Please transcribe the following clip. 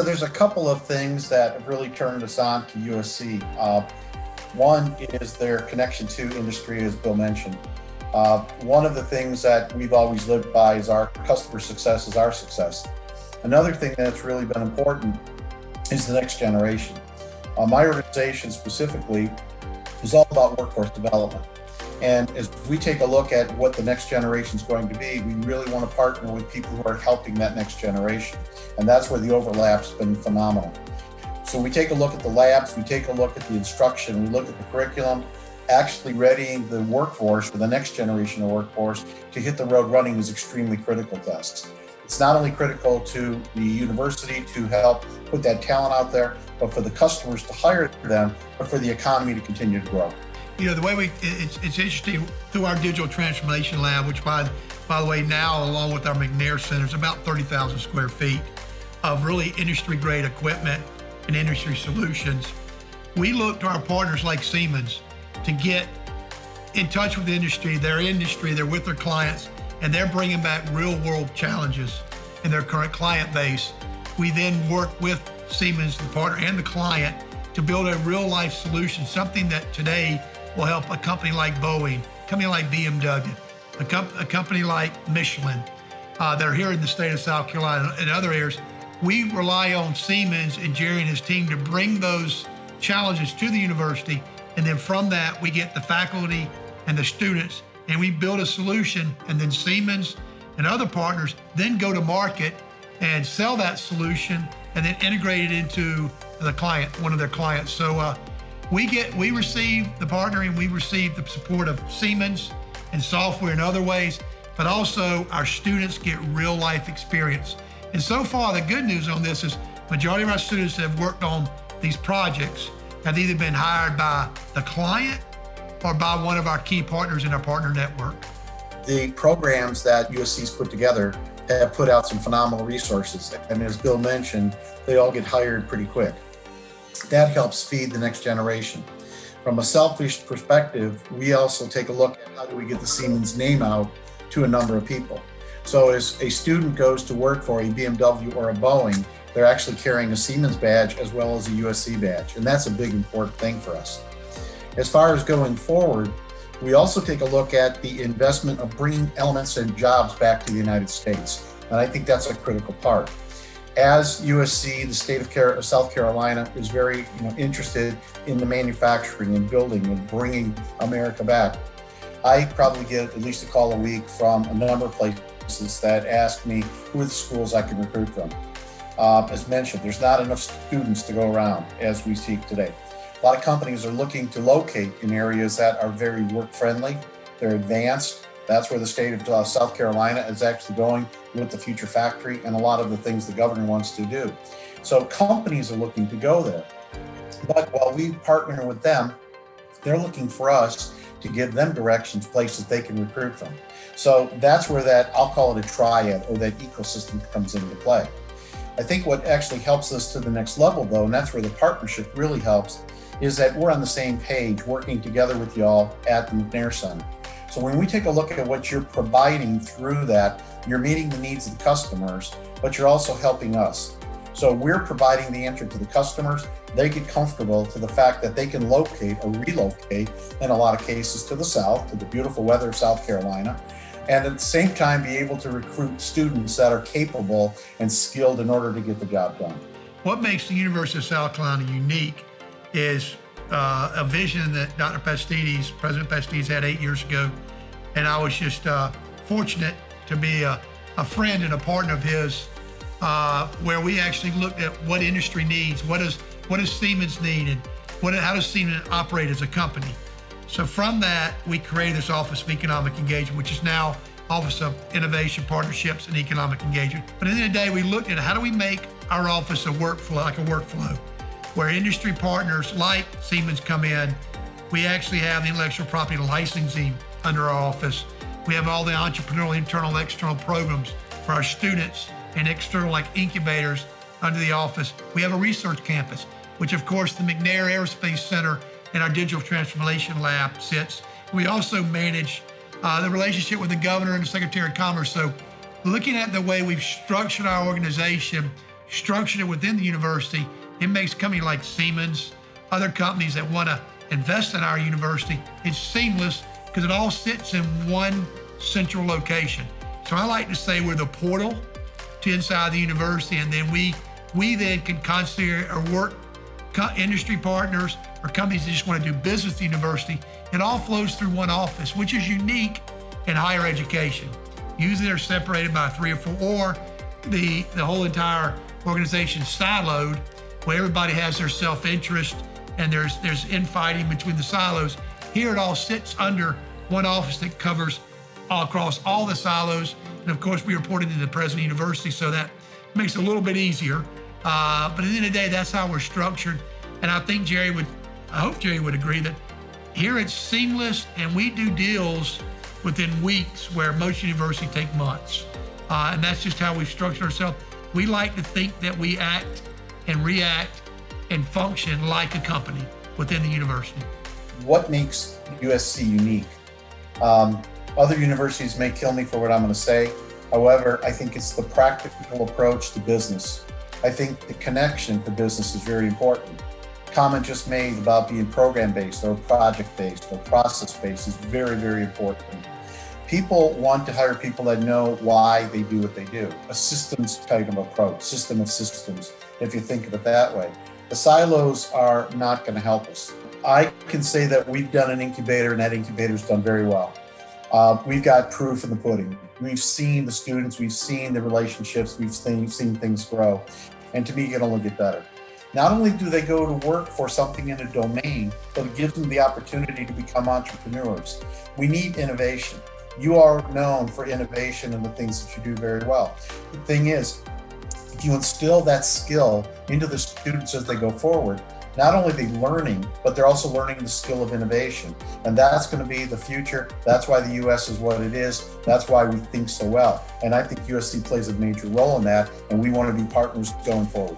there's a couple of things that have really turned us on to USC. One is their connection to industry, as Bill mentioned. One of the things that we've always lived by is our customer success is our success. Another thing that's really been important is the next generation. My organization specifically is all about workforce development. And as we take a look at what the next generation is going to be, we really want to partner with people who are helping that next generation. And that's where the overlap's been phenomenal. So we take a look at the labs, we take a look at the instruction, we look at the curriculum, actually readying the workforce for the next generation of workforce to hit the road running is extremely critical to us. It's not only critical to the university to help put that talent out there, but for the customers to hire them, but for the economy to continue to grow. You know, the way it's interesting through our digital transformation lab, which by the way, now along with our McNair Center, is about 30,000 square feet of really industry grade equipment and industry solutions. We look to our partners like Siemens to get in touch with the industry, they're with their clients, and they're bringing back real world challenges in their current client base. We then work with Siemens, the partner and the client, to build a real life solution, something that today will help a company like Boeing, a company like BMW, a company like Michelin, that are here in the state of South Carolina and other areas. We rely on Siemens and Jerry and his team to bring those challenges to the university. And then from that, we get the faculty and the students, and we build a solution, and then Siemens and other partners then go to market and sell that solution and then integrate it into the client, one of their clients. So we receive the partnering, we receive the support of Siemens and software in other ways, but also our students get real life experience. And so far, the good news on this is majority of our students that have worked on these projects have either been hired by the client or by one of our key partners in our partner network. The programs that USC's put together have put out some phenomenal resources. And as Bill mentioned, they all get hired pretty quick. That helps feed the next generation. From a selfish perspective, we also take a look at how do we get the Siemens name out to a number of people. So as a student goes to work for a BMW or a Boeing, they're actually carrying a Siemens badge as well as a USC badge. And that's a big important thing for us. As far as going forward, we also take a look at the investment of bringing elements and jobs back to the United States. And I think that's a critical part. As USC, the state of South Carolina is very interested in the manufacturing and building and bringing America back. I probably get at least a call a week from a number of places that ask me who are the schools I can recruit from. As mentioned, there's not enough students to go around as we speak today. A lot of companies are looking to locate in areas that are very work-friendly, they're advanced. That's where the state of South Carolina is actually going with the future factory and a lot of the things the governor wants to do. So companies are looking to go there. But while we partner with them, they're looking for us to give them directions, places they can recruit from. So that's where that, I'll call it a triad or that ecosystem comes into play. I think what actually helps us to the next level though, and that's where the partnership really helps, is that we're on the same page working together with y'all at the McNair Center. So when we take a look at what you're providing through that, you're meeting the needs of the customers, but you're also helping us. So we're providing the answer to the customers. They get comfortable to the fact that they can locate or relocate, in a lot of cases, to the south, to the beautiful weather of South Carolina, and at the same time be able to recruit students that are capable and skilled in order to get the job done. What makes the University of South Carolina unique is a vision that Dr. Pastides, President Pastides, had 8 years ago. And I was just fortunate to be a friend and a partner of his, where we actually looked at what industry needs, what does Siemens need, and how does Siemens operate as a company. So from that, we created this Office of Economic Engagement, which is now Office of Innovation, Partnerships, and Economic Engagement. But at the end of the day, we looked at how do we make our office a workflow, where industry partners like Siemens come in. We actually have the intellectual property licensing under our office. We have all the entrepreneurial, internal, external programs for our students and external like incubators under the office. We have a research campus, which of course the McNair Aerospace Center and our Digital Transformation Lab sits. We also manage the relationship with the governor and the Secretary of Commerce. So looking at the way we've structured our organization, structured it within the university, it makes a company like Siemens, other companies that want to invest in our university, it's seamless because it all sits in one central location. So I like to say we're the portal to inside the university, and then we then can concierge or work industry partners or companies that just want to do business with the university. It all flows through one office, which is unique in higher education. Usually they're separated by 3 or 4, or the whole entire organization siloed, where everybody has their self-interest and there's infighting between the silos. Here it all sits under one office that covers all across all the silos. And of course, we reported to the president of the university, so that makes it a little bit easier. But at the end of the day, that's how we're structured. And I think I hope Jerry would agree that here it's seamless, and we do deals within weeks where most universities take months. And that's just how we've structured ourselves. We like to think that we act and react and function like a company within the university. What makes USC unique? Other universities may kill me for what I'm going to say. However, I think it's the practical approach to business. I think the connection to business is very important. Comment just made about being program-based or project-based or process-based is very, very important. People want to hire people that know why they do what they do. A systems type of approach, system of systems, if you think of it that way. The silos are not going to help us. I can say that we've done an incubator, and that incubator's done very well. We've got proof in the pudding. We've seen the students, we've seen the relationships, we've seen things grow. And to me, it can only get better. Not only do they go to work for something in a domain, but it gives them the opportunity to become entrepreneurs. We need innovation. You are known for innovation and the things that you do very well. The thing is, if you instill that skill into the students as they go forward, not only are they learning, but they're also learning the skill of innovation. And that's going to be the future. That's why the US is what it is. That's why we think so well. And I think USC plays a major role in that, and we want to be partners going forward.